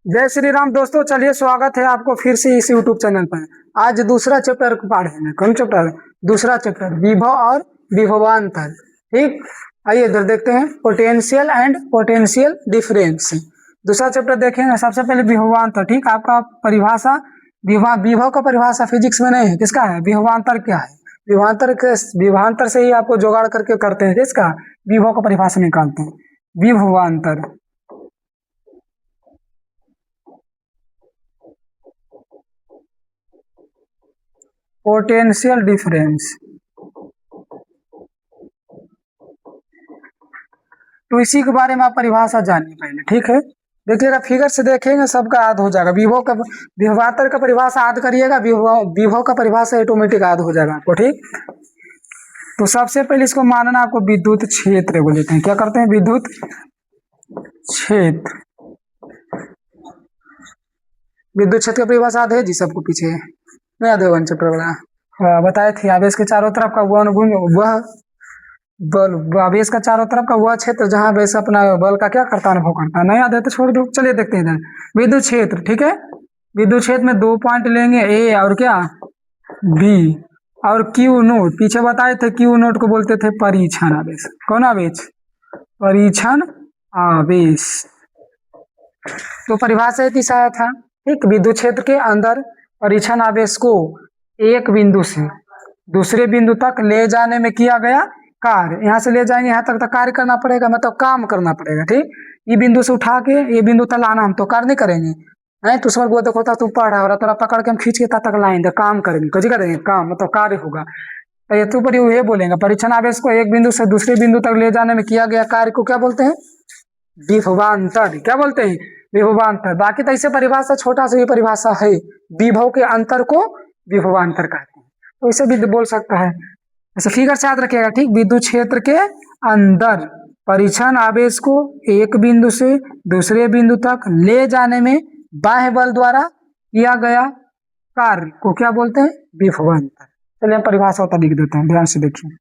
जय श्री राम दोस्तों, चलिए स्वागत है आपको फिर से इस यूट्यूब चैनल पर। आज दूसरा चैप्टर पढ़ेंगे। कौन चैप्टर? दूसरा चैप्टर, विभव और विभवांतर। ठीक, आइए इधर देखते हैं, पोटेंशियल एंड पोटेंशियल डिफरेंस। दूसरा चैप्टर देखेंगे। सबसे पहले विभवांतर। ठीक, आपका परिभाषा विभव का परिभाषा फिजिक्स में नहीं है, किसका है? विभवांतर क्या है? विभवांतर से ही आपको जुगाड़ करके करते हैं, किसका? विभव का परिभाषा निकालते हैं। विभवांतर, पोटेंशियल डिफरेंस। तो इसी के बारे में आप परिभाषा जानिए पहले। ठीक है, देखिएगा, फिगर से देखेंगे सबका याद हो जाएगा। विभवांतर का परिभाषा याद करिएगा, विभव का परिभाषा ऑटोमेटिक याद हो जाएगा आपको। ठीक, तो सबसे पहले इसको मानना आपको विद्युत क्षेत्र को लेते हैं। क्या करते हैं? विद्युत क्षेत्र। विद्युत क्षेत्र का परिभाषा याद है जी सबको? पीछे नहीं याद होगा चैप्टर वाला बताए थे। आवेश के चारों तरफ का वह बल, आवेश का चारों तरफ का वह क्षेत्र जहां आवेश अपना बल का क्या करता है? अनुभव करता है। नहीं याद है तो छोड़ दो। चलिए देखते हैं इधर विद्युत क्षेत्र। ठीक है, विद्युत क्षेत्र में 2 पॉइंट लेंगे, ए और क्या? बी, और क्यू नोट। पीछे बताए थे क्यू नोट को बोलते थे परीक्षण आवेश। कौन आवेश? परीक्षण आवेश। तो परिभाषा इतनी आया था। ठीक, विद्युत क्षेत्र के अंदर परीक्षण आवेश को एक बिंदु से दूसरे बिंदु तक ले जाने में किया गया कार्य। यहाँ से ले जाएंगे, यहाँ तक कार्य करना पड़ेगा, मतलब काम करना पड़ेगा। ठीक, ये बिंदु से उठा के ये बिंदु तक लाना, हम तो कार्य नहीं करेंगे। नहीं तो उसमें देखो था तू पढ़ रहा हो, तोरा पकड़ के हम खींच के तक लाएंगे, काम करेंगे। कुछ करेंगे काम, मतलब कार्य होगा। तो ये तो ऊपर ये बोलेंगे, परीक्षण आवेश को एक बिंदु से दूसरे बिंदु तक ले जाने में किया गया कार्य को क्या बोलते हैं? विभवांतर। क्या बोलते हैं? विभवांतर। बाकी तो ऐसे परिभाषा छोटा सा ये परिभाषा है, विभव के अंतर को विभवांतर कहते हैं। तो इसे भी बोल सकता है, ऐसे फिगर से याद रखिएगा। ठीक, विद्युत क्षेत्र के अंदर परीक्षण आवेश को एक बिंदु से दूसरे बिंदु तक ले जाने में बाह्य बल द्वारा किया गया कार्य को क्या बोलते हैं? विभवांतर। चलिए हम परिभाषा होता लिख देते हैं, ध्यान से देखिए।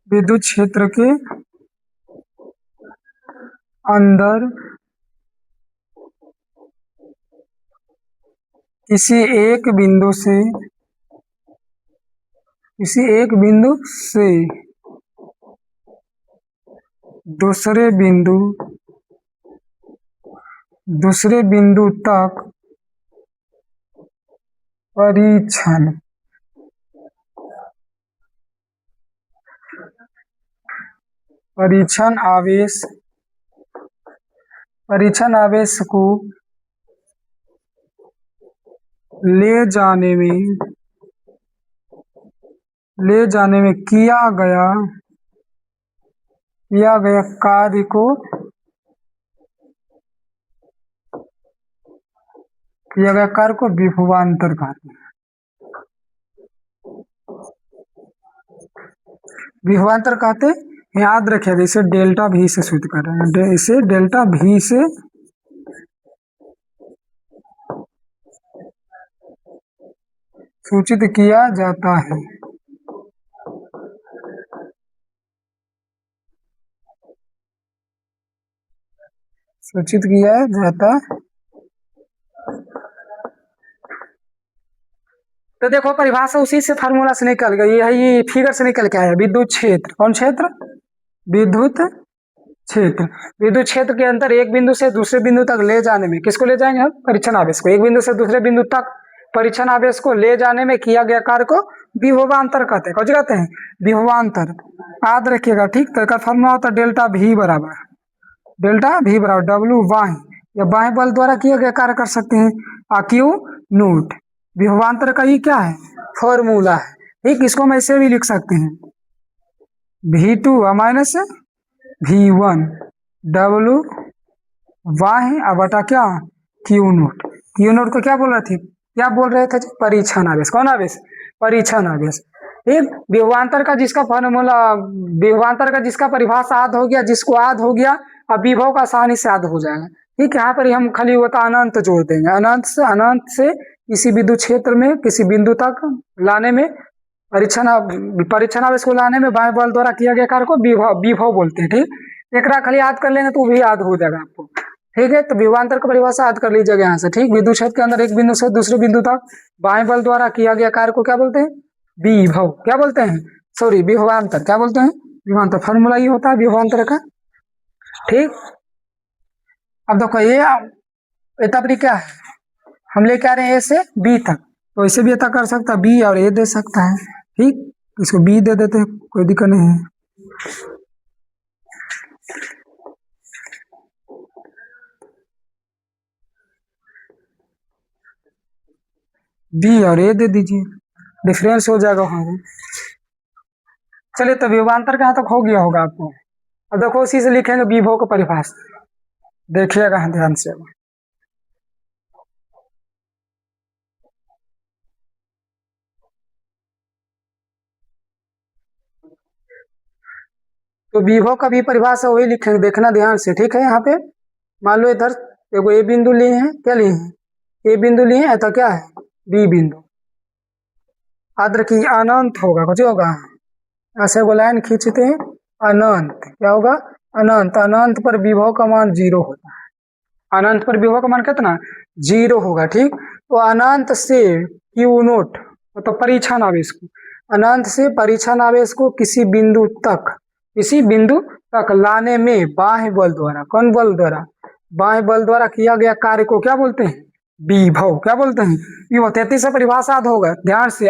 विद्युत क्षेत्र के अंदर किसी एक बिंदु से दूसरे बिंदु तक परीक्षण आवेश को ले जाने में किया गया कार्य को विभवांतर कहते हैं। विभवांतर कहते हैं, याद रखिएगा। इसे डेल्टा भी से सूचित कर रहे हैं, इसे डेल्टा भी से सूचित किया जाता है। सूचित किया जाता। तो देखो परिभाषा उसी से फार्मूला से निकल गई है, ये फिगर से निकल के आया। विद्युत क्षेत्र, कौन क्षेत्र? विद्युत क्षेत्र। विद्युत क्षेत्र के अंदर एक बिंदु से दूसरे बिंदु तक ले जाने में, किसको ले जाएंगे हम? परीक्षण आवेश को। एक बिंदु से दूसरे बिंदु तक परीक्षण आवेश को ले जाने में किया गया कार्य को विभवांतर कहते हैं। कौन कहते हैं? विभवांतर। याद रखिएगा। ठीक, तो इसका फॉर्मूला होता है डेल्टा भी बराबर डब्ल्यू बाह्य या बाह्य बल द्वारा किया गया कार्य कर सकते हैं, क्यू नोट। विभवांतर का ये क्या है? फॉर्मूला है। ठीक, इसको हम ऐसे भी लिख सकते हैं, V2 माइनस V1 डब्ल्यू बाह्य बटा क्या? Q note. क्यू नोट को क्या बोल रहे थे? परीक्षण आवेश। कौन आवेश? परीक्षण आवेश। एक विभवांतर का जिसका फॉर्मूला, विभवांतर का जिसका परिभाषा याद हो गया, जिसको याद हो गया, अब विभव का आसानी से याद हो जाएगा। ठीक, यहाँ पर ही हम खाली होता अनंत जोड़ देंगे। अनंत से किसी बिंदु क्षेत्र में किसी बिंदु तक लाने में परीक्षण आवेश को लाने में बाह्य बल द्वारा किया गया कार्य को विभव बोलते हैं। ठीक, एक खाली याद कर लेंगे तो भी याद हो जाएगा आपको। ठीक है, तो विभवांतर का परिभाषा याद कर लीजिएगा यहाँ से। ठीक, विद्युत क्षेत्र के अंदर एक बिंदु से दूसरे बिंदु तक बाह्य बल द्वारा किया गया कार्य को क्या बोलते हैं? विभव। क्या बोलते हैं? सॉरी, विभवांतर। क्या बोलते हैं? विभवांतर। फॉर्मूला ये होता है विभवांतर का। ठीक, अब देखो ये तबरी क्या है, हम लेके आ रहे हैं ए से बी तक, तो इसे भी ऐसा कर सकता है, बी और ए दे सकता है। ठीक, इसको बी दे देते हैं, कोई दिक्कत नहीं है। बी और ए दे दीजिए, डिफरेंस हो जाएगा वहां से। चलिए, तो विभवांतर कहाँ तक हो गया होगा आपको। अब देखो उसी से लिखेंगे विभव का परिभाषा, देखिएगा ध्यान से। तो विभव का भी परिभाषा वही लिखेंगे, देखना ध्यान से। ठीक है, यहाँ पे मान लो इधर देखो ए बिंदु लिए हैं, क्या लिए हैं? ए बिंदु लिए हैं, तो क्या है? बी बिंदु। याद रखिए अनंत होगा, कुछ होगा ऐसे वो लाइन खींचते हैं अनंत, क्या होगा? अनंत। अनंत पर विभव का मान 0 होता है। अनंत पर विभव का मान कितना? 0 होगा। ठीक, तो अनंत से क्यू नोट मतलब परीक्षण आवेश को, अनंत से परीक्षण आवेश को किसी बिंदु तक लाने में बाह्य बल द्वारा, कौन बल द्वारा? बाह्य बल द्वारा किया गया कार्य को क्या बोलते हैं? विभव। क्या बोलते हैं? विभव। 33 से परिभाषा होगा ध्यान से।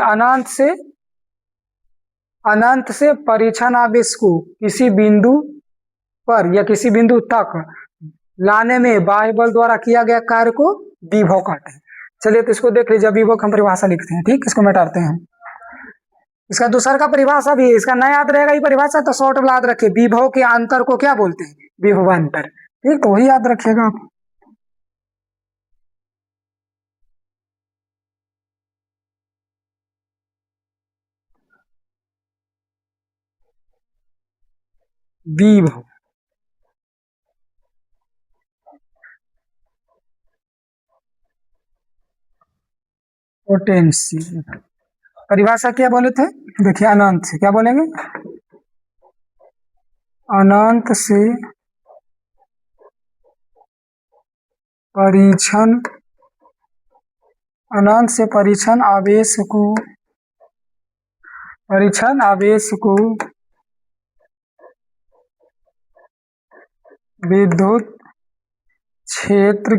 अनंत से परीक्षण आवेश को किसी बिंदु पर या किसी बिंदु तक लाने में बाह्य बल द्वारा किया गया कार्य को विभव कहते हैं। चलिए, तो इसको देख लीजिए, विभव की हम परिभाषा लिखते हैं। ठीक, इसको मिटाते हैं। इसका दूसरा का परिभाषा भी है, इसका नया याद रहेगा ये परिभाषा, तो शॉर्ट याद रखिए। विभव के अंतर को क्या बोलते हैं? विभवांतर। ठीक, तो वही याद रखिएगा आप। विभव पोटेंशियल परिभाषा क्या बोले थे? देखिए, अनंत से क्या बोलेंगे? अनंत से परीक्षण आवेश को विद्युत क्षेत्र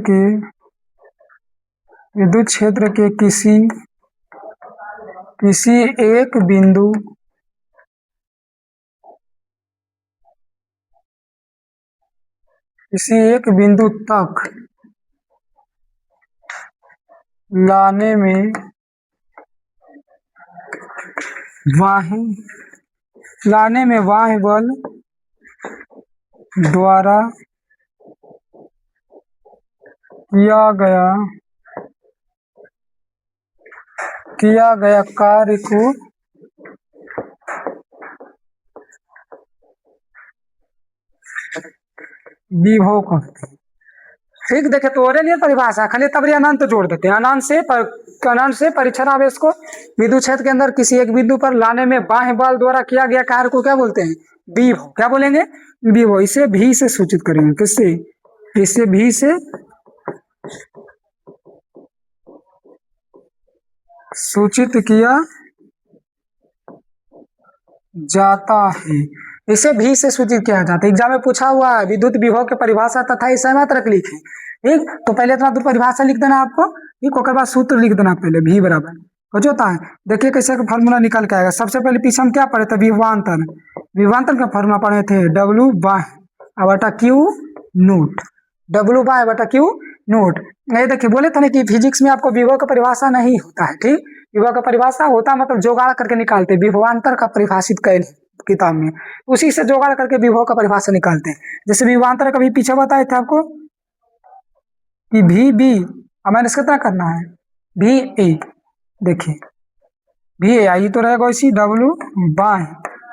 के किसी एक बिंदु तक लाने में बाह्य बल द्वारा किया गया कार्य को विभव कहते हैं। ठीक, देखे तो और नहीं परिभाषा, खाली तबरी अनंत जोड़ देते हैं। अनंत से परीक्षण आवेश को विद्युत क्षेत्र के अंदर किसी एक बिंदु पर लाने में बाह्य बल द्वारा किया गया कार्य को क्या बोलते हैं? विभव। क्या बोलेंगे? विभव। इसे भी से सूचित करेंगे, किससे? इसे भी से सूचित किया जाता है। इसे भी से सूचित किया जाता है। एग्जाम में पूछा हुआ है विद्युत विभव की परिभाषा तथा इसे मात्रक लिखे। ठीक, तो पहले इतना दूर परिभाषा लिख देना आपको। ठीक, उसके बाद सूत्र लिख देना पहले, भी बराबर कुछ होता है। देखिए कैसे का फॉर्मूला निकल के आएगा। सबसे पहले पीछे हम क्या पढ़े थे? विभवांतर का फॉर्मूला पढ़े थे W बाय बटा Q नोट। W बाय बटा Q नोट। ये देखिए बोले थे ना कि फिजिक्स में आपको विभव का परिभाषा नहीं होता है। ठीक, विभव का परिभाषा होता मतलब जोगाड़ करके निकालते, विभवांतर का परिभाषित कैल किताब में, उसी से जोगाड़ करके विभव का परिभाषा निकालते हैं। जैसे विभवांतर कभी पीछे बताए थे आपको कि भी बी, हमें कितना करना है? भी ए। देखिए भी ए आई तो रहेगा इसी W बाय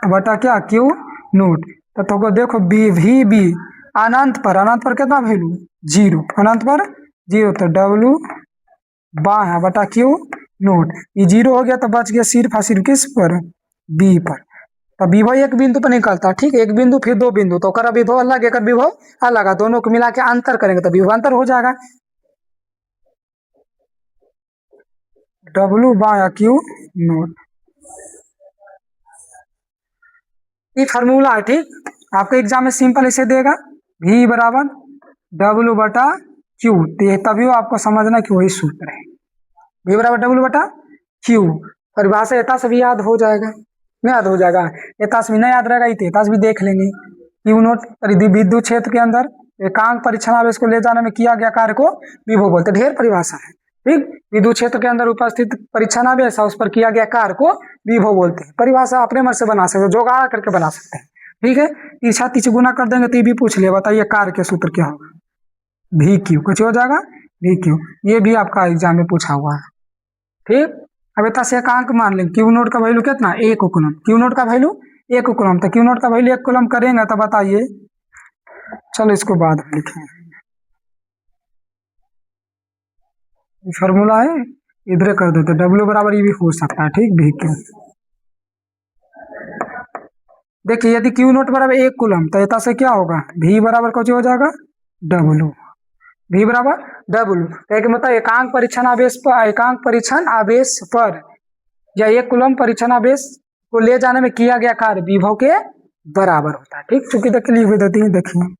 बटा क्या Q नोट। तो देखो बी भी बी अनंत पर कितना वैल्यू 0, अनंत पर 0, तो डब्लू बाया बटा क्यू नोट। ये 0 हो गया तो बच गया सिर्फ और सिर्फ किस पर, बी पर। तो विभव एक बिंदु पर निकलता है, ठीक है, एक बिंदु फिर दो बिंदु, तो कर विभव अलग एक विभव अलग, दोनों को मिला के अंतर करेंगे तो विभवांतर हो जाएगा, डब्लू बाया क्यू नोट। ये फार्मूला है, ठीक। आपको एग्जाम में सिंपल इसे देगा, V बराबर डब्लू बटा क्यू, तभी वो आपको समझना कि वही सूत्र है, V बराबर डब्लू बटा क्यू। परिभाषा एता से भी याद हो जाएगा, नहीं याद हो जाएगा, एता से भी नहीं याद रहेगा, एता से भी देख लेंगे। क्यू नोट विद्युत क्षेत्र के अंदर एकांक परिक्षण आवेश को ले जाने में किया गया कार्य को विभव बोलते, ढेर परिभाषा है, ठीक। विद्युत क्षेत्र के अंदर उपस्थित परिक्षण आवेश उस पर किया गया कार्य को विभव बोलते हैं। परिभाषा अपने मन से बना सकते हो, जोगाड़ करके बना सकते हैं, ठीक है। तीसरा तीसरा गुना कर देंगे तो ये भी पूछ लिया, बताइए कार्य के सूत्र क्या होगा, भी क्यू, कुछ हो जाएगा भी क्यू, ये भी आपका एग्जाम में पूछा हुआ है, ठीक। अब इतना से एकांक मान लेंगे, क्यू नोट का वैल्यू कितना, 1 कूलम, क्यू नोट का वैल्यू 1 कूलम, तो क्यू नोट का वैल्यू 1 कूलम करेंगे तो बताइए, चलो इसको बाद में लिखेंगे, फॉर्मूला है इधर कर देते, डब्ल्यू बराबर ये भी हो सकता है, ठीक, भी क्यू। देखिए यदि क्यू नोट बराबर 1 कूलम तो इतना से क्या होगा, भी बराबर कुछ हो जाएगा डब्ल्यू, भी बराबर डब्ल्यू, मतलब एकांक परीक्षण आवेश पर, एकांक परीक्षण आवेश पर या 1 कूलम परीक्षण आवेश को ले जाने में किया गया कार्य विभव के बराबर होता है, ठीक। चूंकि देखिए लिख देती है, देखिए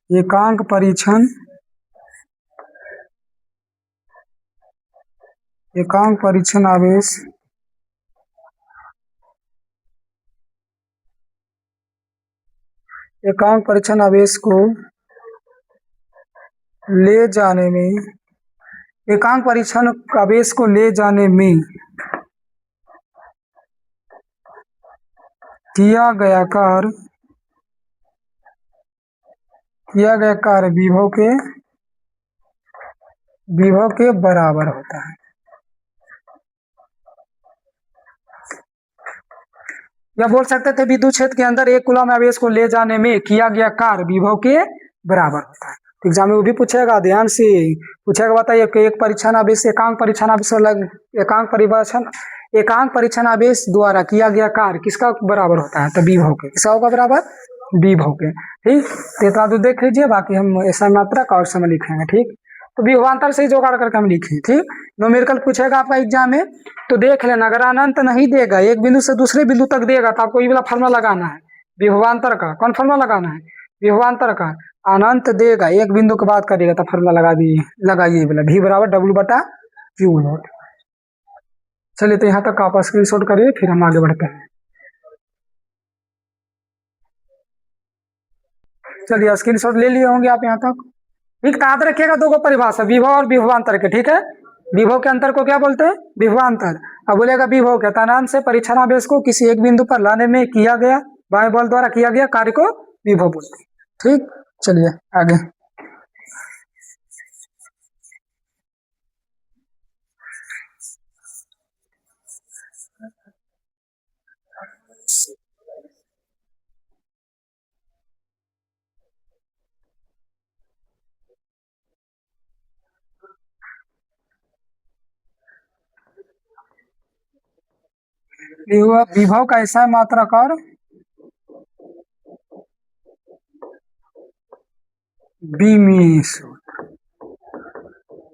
एकांक परीक्षण, एकांक परीक्षण आवेश एकांक परीक्षण आवेश को ले जाने में, एकांक परीक्षण आवेश को ले जाने में किया गया कार्य विभव के बराबर होता है। या बोल सकते थे विद्युत क्षेत्र के अंदर 1 कूलम आवेश को ले जाने में किया गया कार्य विभव के बराबर होता है। एग्जाम में वो भी पूछेगा, ध्यान से पूछेगा, बताइए कि एक परीक्षण आवेश, एकांक परीक्षण आवेश, एकांक परीक्षण आवेश द्वारा किया गया कार्य किसका बराबर होता है, तो विभव के, किसका होगा बराबर, विभव के, ठीक। तो तो देख लीजिए, बाकी हम ऐसा मात्रक और समय लिखेंगे, ठीक। तो विभवांतर से ही जोगाड़ करके हम लिखें, ठीक। न्यूमेरिकल पूछेगा आपका एग्जाम में तो देख लेना, अगर अनंत नहीं देगा, एक बिंदु से दूसरे बिंदु तक देगा तो आपको ये वाला फॉर्मूला लगाना है विभवांतर का। कौन फॉर्मूला लगाना है, विभवांतर का। अनंत देगा, एक बिंदु के बाद करेगा तो फॉर्मूला लगाइए वाला, भी बराबर डब्ल्यू बटा क्यू नोट। चलिए तो यहाँ तक आप स्क्रीनशॉट करिए, फिर हम आगे बढ़ते हैं। चलिए स्क्रीनशॉट ले लिए होंगे आप यहाँ तक, ठीक। याद रखिएगा दो परिभाषा, विभव और विभवांतर के, ठीक है। विभव के अंतर को क्या बोलते हैं, विभवांतर। अब बोलेगा विभव के अनंत से परीक्षण आवेश को किसी एक बिंदु पर लाने में किया गया बाह्य बल द्वारा किया गया कार्य को विभव बोलते हैं, ठीक। चलिए आगे, विभव का ऐसा मात्रक और बीमीय सूत्र,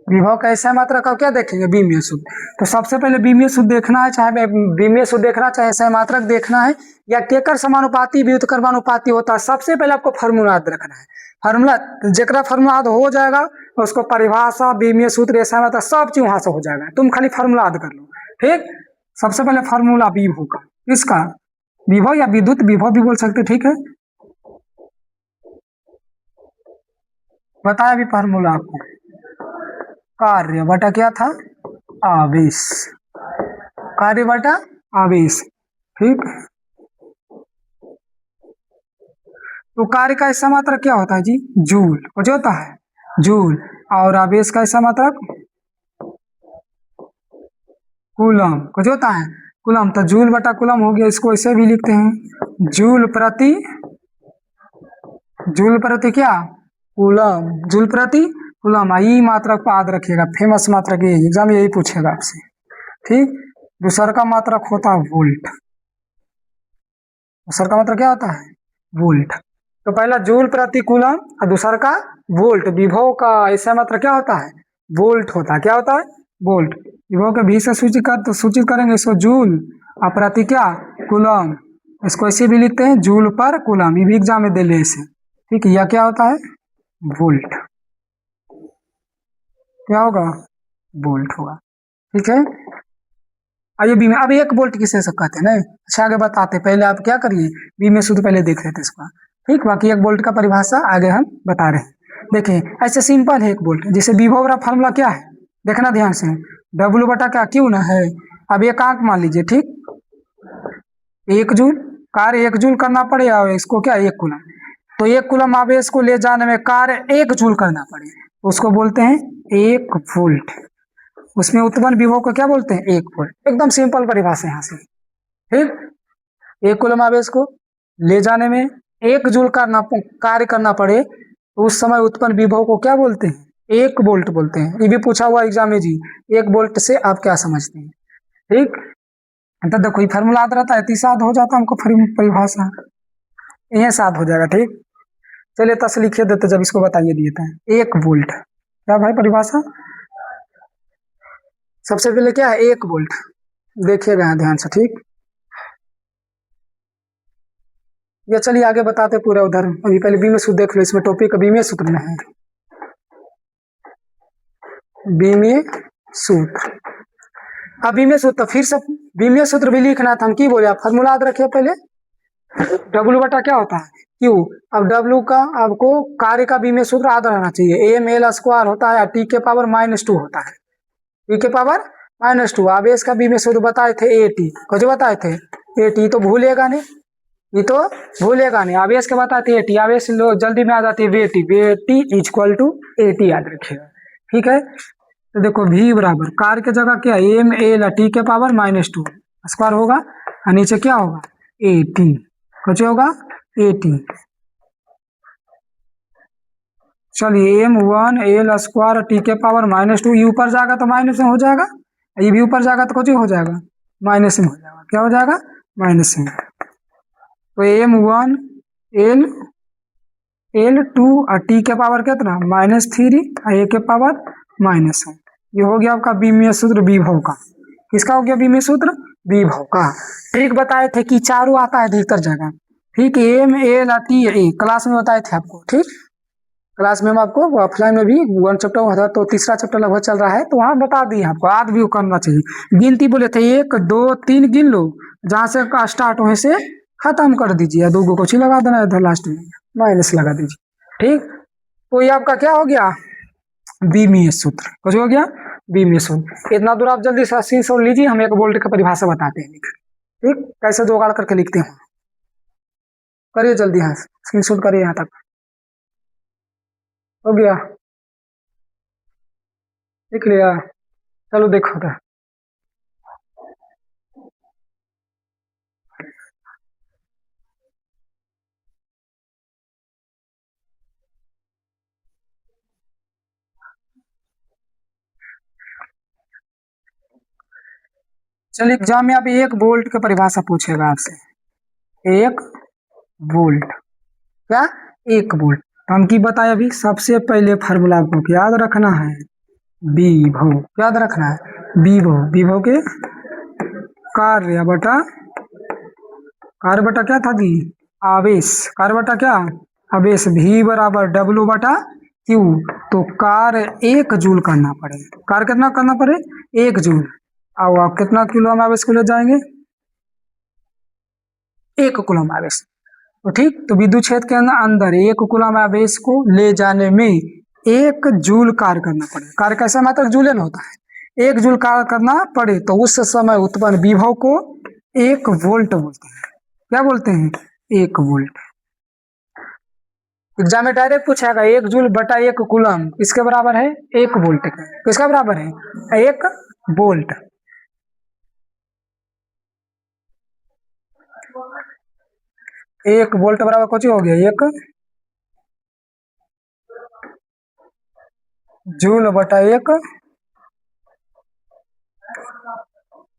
विभव का ऐसा मात्रक और क्या देखेंगे, बीमीय सूत्र। तो सबसे पहले बीमीय सूत्र देखना है, चाहे बीमीय सूत्र देखना, चाहे ऐसा मात्रक देखना है, या टेकर समानुपाती व्युत्क्रमानुपाती होता है, सबसे पहले आपको फॉर्मूला याद रखना है। फॉर्मूला जेकरा फॉर्मूला याद हो जाएगा उसको परिभाषा, बीमीय सूत्र, ऐसा मात्रक सब चीज वहां से हो जाएगा, तुम खाली फॉर्मूला याद कर लो, ठीक। सबसे पहले फॉर्मूला विभव का, इसका विभव या विद्युत विभव भी बोल सकते, ठीक है। बताया अभी फॉर्मूला आपको, कार्य बटा क्या था, आवेश, कार्य बटा आवेश, ठीक। तो कार्य का ऐसा मात्रक क्या होता है जी, जूल, जो होता है जूल, और आवेश का ऐसा मात्रक कूलम, कुछ होता है। कूलम, तो जूल बटा कूलम हो गया, इसको ऐसे भी लिखते हैं जूल प्रति क्या कूलम, जूल प्रति कूलम। ई मात्रक को याद रखिएगा, फेमस मात्रक यही, एग्जाम यही पूछेगा आपसे, ठीक। दूसरा का मात्रक होता है वोल्ट, दूसरा का मात्रक क्या होता है वोल्ट। तो पहला जूल प्रति कूलम और दूसरा का वोल्ट। विभव का ऐसा मात्रक क्या होता है वोल्ट होता है, क्या होता है वोल्ट। विभव के भी से सूचित करेंगे इसको जूल और प्रति क्या कूलम, इसको ऐसे भी लिखते हैं जूल पर कूलम, ये भी एग्जाम में दे ले इसे, ठीक है। यह क्या होता है वोल्ट, क्या होगा वोल्ट होगा, ठीक है। आइए बी में, अब एक वोल्ट किसे सब कहते हैं ना, अच्छा आगे बताते, पहले आप क्या करिए बी में शुद्ध पहले देख लेते इसका, ठीक। बाकी एक वोल्ट का परिभाषा आगे हम बता रहे हैं। देखिए ऐसे सिंपल है एक वोल्ट, जैसे विभव वाला फार्मूला क्या है, देखना ध्यान से, डब्लू बटा क्या क्यू ना है। अब एक आंक मान लीजिए, ठीक, 1 जूल, कार्य 1 जूल करना पड़े और इसको क्या 1 कूलम, तो 1 कूलम आवेश को ले जाने में कार्य 1 जूल करना पड़े, उसको बोलते हैं 1 वोल्ट। उसमें उत्पन्न विभव को क्या बोलते हैं 1 वोल्ट। एकदम सिंपल परिभाषा यहाँ से, ठीक। 1 कूलम आवेश को ले जाने में 1 जूल कार्य करना पड़े तो उस समय उत्पन्न विभव को क्या बोलते हैं 1 वोल्ट बोलते हैं। ये भी पूछा हुआ एग्जाम में जी, 1 वोल्ट से आप क्या समझते हैं, ठीक। तो देखो ये फार्मूला याद रहता है, याद हो जाता हमको परिभाषा, यह साथ हो जाएगा, ठीक। चलिए तस लिखिए देते, जब इसको बताइए देते हैं 1 वोल्ट, क्या भाई परिभाषा, सबसे पहले क्या है 1 वोल्ट, देखिएगा ध्यान से, ठीक। ये चलिए आगे बताते पूरा उधर, अभी पहले बी में सूत्र देख लो, इसमें टॉपिक बी में सूत्र में है, बी में सूत्र। अब बी में सूत्र फिर से बी में सूत्र भी लिखना था, हम की बोले आप फॉर्मूला याद रखिए पहले, डब्लू बटा क्या होता है क्यू। अब डब्लू का आपको कार्य का बी में सूत्र याद रहना चाहिए, एम एल स्क्वायर होता है, टी के पावर -2 होता है, टी के पावर -2। आवेश का बी में सूत्र बताए थे ए टी, कुछ बताए थे ए टी, तो भूलेगा नहीं, ये तो भूलेगा नहीं। आवेश के बताए थे ए टी, आवेश लो जल्दी में आ जाती है V T equal to A T, याद रखिएगा, ठीक है। तो देखो v बराबर कार्य की जगह क्या एम एल टी के पावर -2 स्क्वायर होगा, और नीचे क्या होगा ए टी, कुछ होगा ए टी। चलिए m1 एल स्क्वायर टी के पावर -2, ये ऊपर जाएगा तो माइनस में हो जाएगा, ये भी ऊपर जाएगा तो कुछ हो जाएगा माइनस में हो जाएगा, क्या हो जाएगा माइनस में। तो m1 L2 और टी के पावर कितना -3 और ए के पावर -1, ये हो गया आपका बीमीय सूत्र विभव का। किसका हो गया बीमीय सूत्र विभव का। ट्रिक बताए थे कि चारों आता है अधिकतर जगह, ठीक। M L T A class में बताए थे आपको, ठीक। क्लास में हम आपको ऑफलाइन में भी 1 चैप्टर होता, तो तीसरा चैप्टर लगभग चल रहा है, तो वहां बता दिए आपको, याद भी करना चाहिए। गिनती बोले थे 1 2 3 गिन लो, जहां से स्टार्ट वहीं से खत्म कर दीजिए, 2 को कुछ ही लगा देना इधर लास्ट में माइनस लगा दीजिए, ठीक। तो ये आपका क्या हो गया बीमीय सूत्र, कुछ हो गया बीमीय सूत्र। इतना दूर आप जल्दी से स्क्रीनशॉट लीजिए, हम 1 वोल्ट का परिभाषा बताते हैं, ठीक। कैसे जुगाड़ करके लिखते हैं, करिए जल्दी, हाँ स्क्रीनशॉट करिए, यहाँ तक हो गया, लिख लिया, चलो देखो तो। चलिए एग्जाम में आप 1 वोल्ट का परिभाषा पूछेगा आपसे, 1 वोल्ट, क्या 1 वोल्ट। तो हम की बताए अभी, सबसे पहले फार्मूला आपको याद रखना है विभव, याद रखना है विभव, विभव के कार्य बटा क्या था जी आवेश, कार्य बटा क्या आवेश, v बराबर डब्लू बटा क्यू। तो कार्य 1 जूल करना पड़े, कार्य कितना करना पड़े 1 जूल, और आप कितना किलो आवेश को ले जाएंगे 1 कूलम आवेश, तो ठीक। तो विद्युत क्षेत्र के अंदर 1 कूलम आवेश को ले जाने में 1 जूल कार्य करना पड़े, कार्य कैसा मात्रक जूलन होता है, 1 जूल कार्य करना पड़े, तो उस समय उत्पन्न विभव को 1 वोल्ट बोलते हैं, क्या बोलते हैं 1 वोल्ट। एग्जाम में डायरेक्ट पूछेगा 1 जूल बटा 1 कूलम किसके बराबर है 1 वोल्ट के, किसका बराबर है 1 वोल्ट। एक वोल्ट बराबर कुछ हो गया 1 जूल बटा 1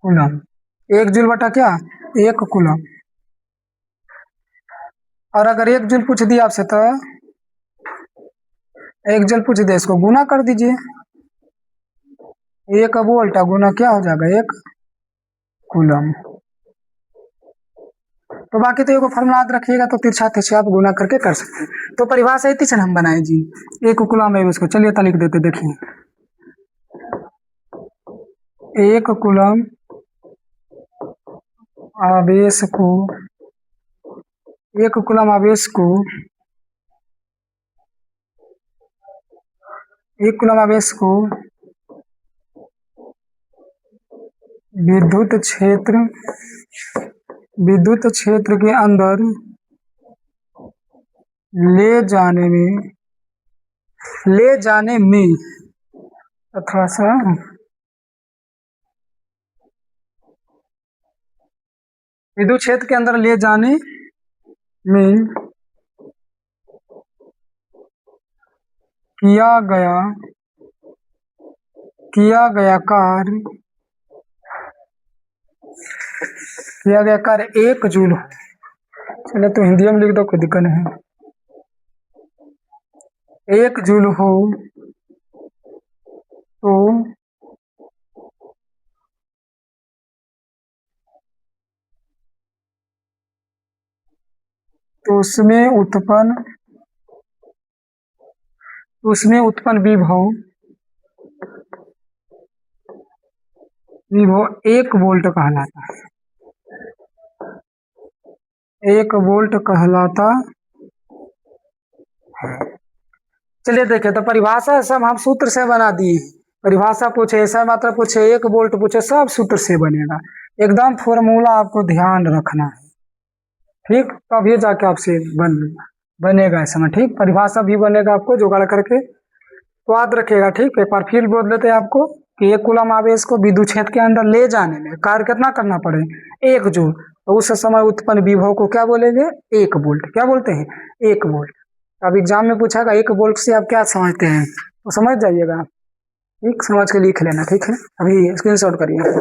कूलम। 1 जूल बटा क्या 1 कूलम। और अगर 1 जूल पूछ दिया आपसे तो 1 जूल पूछ दिया, इसको गुना कर दीजिए। 1 वोल्ट गुना क्या हो जाएगा 1 कूलम। तो बाकी तो एगो फॉर्मूला याद रखिएगा, तो तिरछा तिरछा आप गुना करके कर सकते हैं। तो परिभाषा इतनी से हम बनाए जी 1 कूलम है उसको, चलिए तो लिख देते, देखिए 1 कूलम आवेश को 1 कूलम आवेश को 1 कूलम आवेश को विद्युत क्षेत्र के अंदर ले जाने में अथवा सा विद्युत क्षेत्र के अंदर ले जाने में किया गया कार्य 1 जूल। चलिए तो हिंदी में लिख दो, कोई दिक्कत नहीं है। 1 जूल हो तो उसमें उत्पन्न विभव 1 वोल्ट कहलाता है। 1 वोल्ट कहलाता है। चलिए देखिए, तो परिभाषा सब हम सूत्र से बना दिए। परिभाषा पूछे, ऐसा मात्रा पूछे, 1 वोल्ट पूछे, सब सूत्र से बनेगा। एकदम फॉर्मूला आपको ध्यान रखना है, ठीक, तभी जाके आपसे बनेगा इस समय, ठीक। परिभाषा भी बनेगा, आपको जुगाड़ करके तो याद रखिएगा, ठीक। एक बार फिर बोल देते हैं आपको कि 1 कूलम आवेश को विद्युत क्षेत्र के अंदर ले जाने में कार्य कितना करना पड़े 1 जूल, तो उस समय उत्पन्न विभव को क्या बोलेंगे 1 वोल्ट। क्या बोलते हैं 1 वोल्ट। अब एग्जाम में पूछागा 1 वोल्ट से आप क्या समझते हैं, तो समझ जाइएगा, ठीक, समझ के लिख लेना, ठीक है। अभी स्क्रीनशॉट करिए।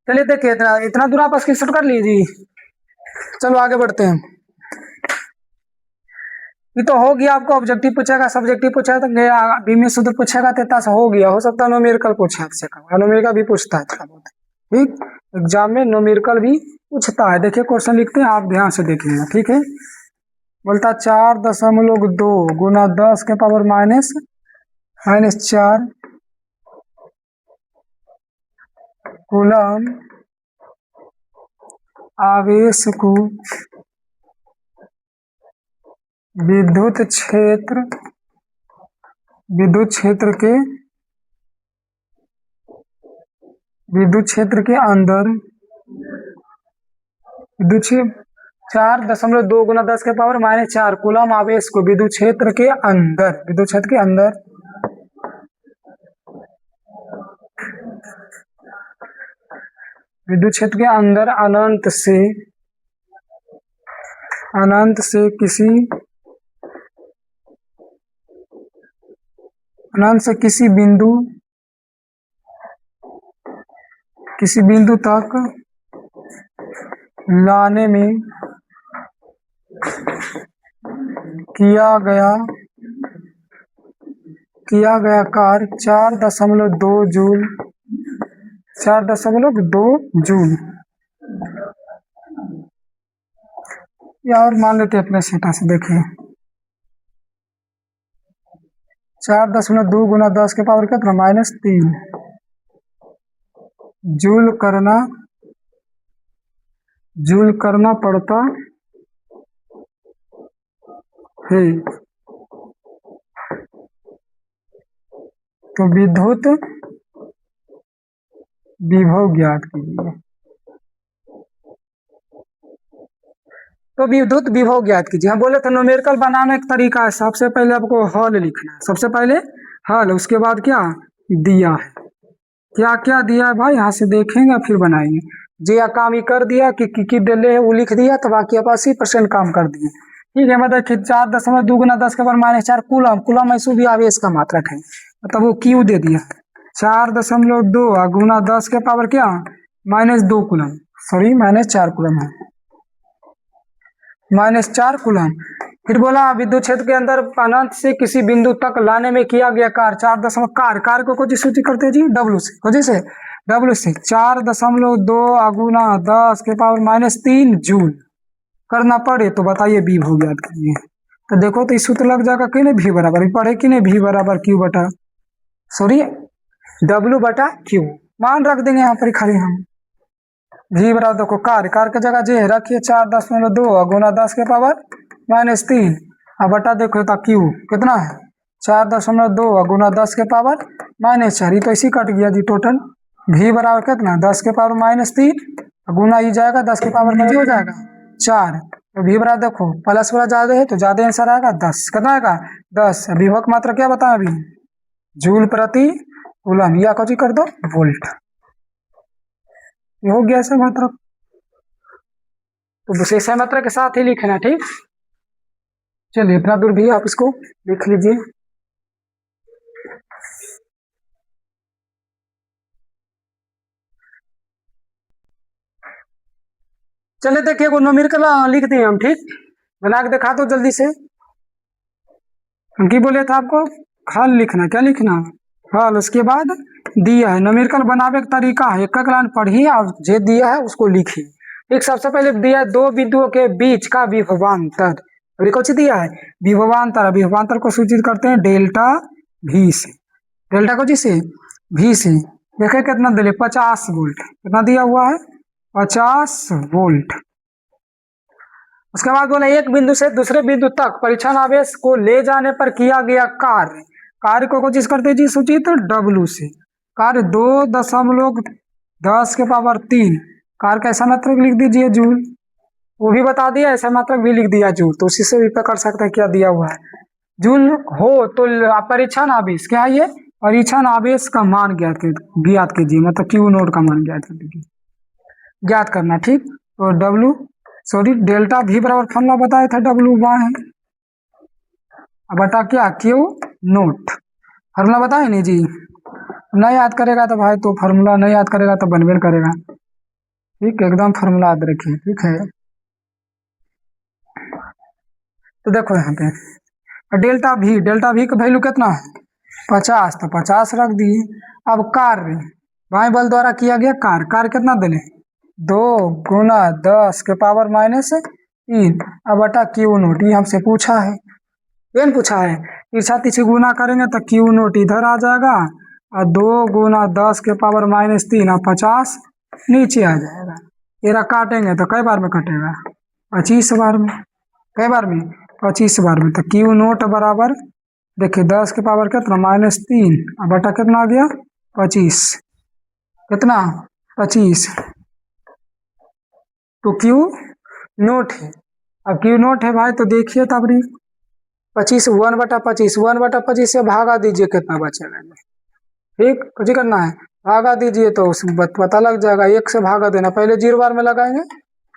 चलिए देखिए, इतना दूर आप स्क्रीनशॉट कर लीजिए। चलो आगे बढ़ते हैं। ये तो हो गया, आपको ऑब्जेक्टिव पूछेगा, सब्जेक्टिव पूछेगा, तो बीमित सूत्र पूछेगा, तो से हो गया। हो सकता है न्यूमेरिकल पूछे आपसे, न्यूमेरिकल भी पूछता है थोड़ा बहुत, ठीक। एग्जाम में न्यूमेरिकल भी पूछता है। देखिए क्वेश्चन लिखते हैं, आप ध्यान से देखिएगा, ठीक है। बोलता 4.2 गुना 10 के पावर -4 कूलम आवेश को विद्युत क्षेत्र के अंदर 4.2 गुना 10 के पावर -4 कूलम आवेश को विद्युत क्षेत्र के अंदर अनंत से किसी बिंदु तक लाने में किया गया कार्य 4.2 जूल। या और मान लेते हैं अपने सेटा से, देखिए 4.2 गुना 10 के पावर कितना -3 जूल करना पड़ता है। तो विद्युत विभव ज्ञात कीजिए। तो विद्युत विभव ज्ञात कीजिए। हम बोले थे न्यूमेरिकल बनाने का तरीका है, सबसे पहले आपको हल लिखना है, सबसे पहले हल, उसके बाद क्या दिया है, क्या क्या दिया है भाई, यहाँ से देखेंगे फिर बनाएंगे। जे या काम ही कर दिया कि दिले वो लिख दिया, तो बाकी आप 80% काम कर दिए। ठीक है, मतलब कि 4.2 गुना 10 के पावर -4 कूलम, कूलम ऐसो भी आवेश का मात्रक है, मतलब वो क्यू दे दिया 4.2 गुना 10 के पावर क्या -2 कूलम, सॉरी -4 कूलम है, -4 कूलम। फिर बोला विद्युत क्षेत्र के अंदर अनंत से किसी बिंदु तक लाने में किया गया कार्य 4 कार्य को कुछ सूचित करते हैं जी डब्ल्यू से, कुछ से डब्ल्यू से 4.2 गुना 10 के पावर -3 जूल करना पड़े तो बताइए बी हो गया कीजिए। तो देखो तो इस सूत्र लग जाएगा कि नहीं, भी बराबर पढ़े कि नहीं, भी बराबर क्यू बटा सॉरी डब्ल्यू बटा क्यू, मान रख देंगे यहाँ पर खाली हम, भी बराबर देखो कार्य की जगह जे रखिए 4.2 गुना 10 के पावर -3 अब बटा देखो तो क्यू कितना है 4.2 गुना 10 के पावर -4, तो इसी कट गया जी टोटल। भी बराबर कितना 10 के पावर -3 गुना ही जाएगा 10 के पावर का हो जाएगा 4, तो भी बराबर देखो प्लस वाला ज्यादा है तो ज्यादा आंसर आएगा 10, कितना आएगा 10। विभव मात्रा क्या बताया अभी, जूल प्रति कूलम, या कुछ कर दो वोल्ट, ये हो गया ऐसा मात्रा, तो विशेष मात्रा के साथ ही लिखना, ठीक। चलिए इतना दूर भी आप इसको लिख लीजिए। चलिए देखिए वो न्यूमेरिकल लिख दिए हम, ठीक, बना के दिखा दो जल्दी से। हम की बोले था आपको हल लिखना, क्या लिखना हल, उसके बाद दिया है न्यूमेरिकल बनावे का तरीका है, एक लाइन पढ़िए और जे दिया है उसको लिखिए। एक सबसे पहले दिया है दो बिंदुओं के बीच का विभवांतर, अभी कुछ दिया है विभवांतर, विभवांतर को सूचित करते हैं डेल्टा भी से, डेल्टा को जिसे भी से देखे कितना दिले 50 वोल्ट, कितना दिया हुआ है 50 वोल्ट। उसके बाद बोला एक बिंदु से दूसरे बिंदु तक परीक्षण आवेश को ले जाने पर किया गया कार्य, कार्य को कोशिश करते जी सूचित डब्ल्यू से, कार्य 2.10 के पावर 3, कार्य का ऐसा मात्रक लिख दीजिए जूल, वो भी बता दिया ऐसा मात्रक भी लिख दिया जूल, तो उसी से भी पकड़ सकते हैं क्या दिया हुआ है जूल हो। तो परीक्षण आवेश क्या है, ये परीक्षण आवेश का मान ज्ञात कीजिए, मतलब क्यू नोट का मान ज्ञात करना, ठीक। तो डब्ल्यू सॉरी डेल्टा भी बराबर फॉर्मूला बताया था डब्ल्यू वहाँ है, अब बता क्या क्यू नोट, फार्मूला बताए नहीं जी, नहीं याद करेगा तो भाई तो फार्मूला नहीं याद करेगा तो बनबेल करेगा, ठीक, एकदम फार्मूला याद रखिए, ठीक है। तो देखो यहाँ पे डेल्टा भी का वैल्यू कितना है 50, तो 50 रख दिए। अब कार्य बाएं बल द्वारा किया गया कार्य कितना दिले 2 गुना 10 के पावर -3 अब बटा क्यू नोट, ये हमसे पूछा है, ये पूछा है तिरछा तिरछी गुना करेंगे तो क्यू नोट इधर आ जाएगा और 2 गुना 10 के पावर -3 और 50 नीचे आ जाएगा, ये काटेंगे तो कई बार में कटेगा 25 बार में, कई बार में 25 बार में, तो क्यू नोट बराबर देखिए 10 के पावर कितना -3 और बटा कितना आ गया 25, कितना 25, तो क्यू नोट है। अब क्यू नोट है भाई तो देखिए तब 25 1/25 से भागा दीजिए कितना बचेगा, ठीक, कुछ ही करना है भागा दीजिए तो पता लग जाएगा, 1 से भागा देना, पहले 0 बार में लगाएंगे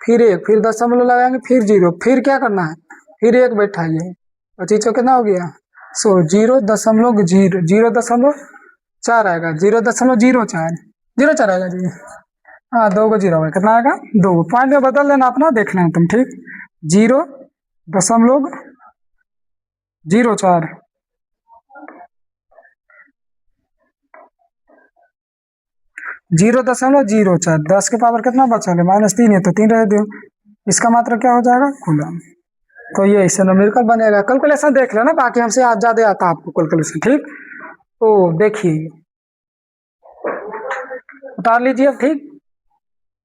फिर 1 फिर दशमलव लगाएंगे फिर 0 फिर क्या करना है फिर 1 बैठाइए, 25 कितना हो गया 0.04 आएगा 0.04 आएगा जी, हाँ 2 को 0 कितना आएगा 2, पॉइंट में बदल लेना अपना देख लेना तुम, ठीक 0.04 0.04 10 के पावर कितना बचा ले -3 है तो 3 रह दो, इसका मात्रा क्या हो जाएगा कूलम। तो ये ऐसे न्यूमेरिकल बनेगा, कैलकुलेशन देख लेना, बाकी हमसे आज ज्यादा आता है आपको कैलकुलेशन, ठीक। तो देखिए उतार लीजिए अब, ठीक,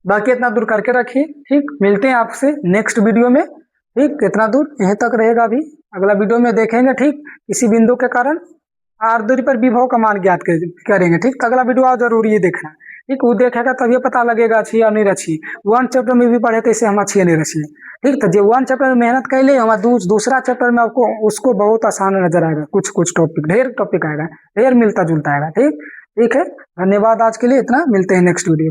बाकी इतना दूर करके रखिए, ठीक, मिलते हैं आपसे नेक्स्ट वीडियो में, ठीक, इतना दूर यहीं तक रहेगा, अभी अगला वीडियो में देखेंगे, ठीक, इसी बिंदु के कारण आर दूरी पर विभव का मान ज्ञात करेंगे, ठीक, अगला वीडियो आप जरूर ये देखना। ठीक, वो देखेगा तभी पता लगेगा अच्छी या नहीं अच्छी। वन चैप्टर में भी पढ़े तो इसे हम अच्छी या नहीं अच्छी। ठीक, तो जो वन चैप्टर में मेहनत कर ले, हमारा दूसरा चैप्टर में आपको उसको बहुत आसान नजर आएगा। कुछ कुछ टॉपिक, ढेर टॉपिक आएगा, ढेर मिलता जुलता आएगा। ठीक, ठीक है, धन्यवाद आज के लिए इतना, मिलते हैं नेक्स्ट वीडियो।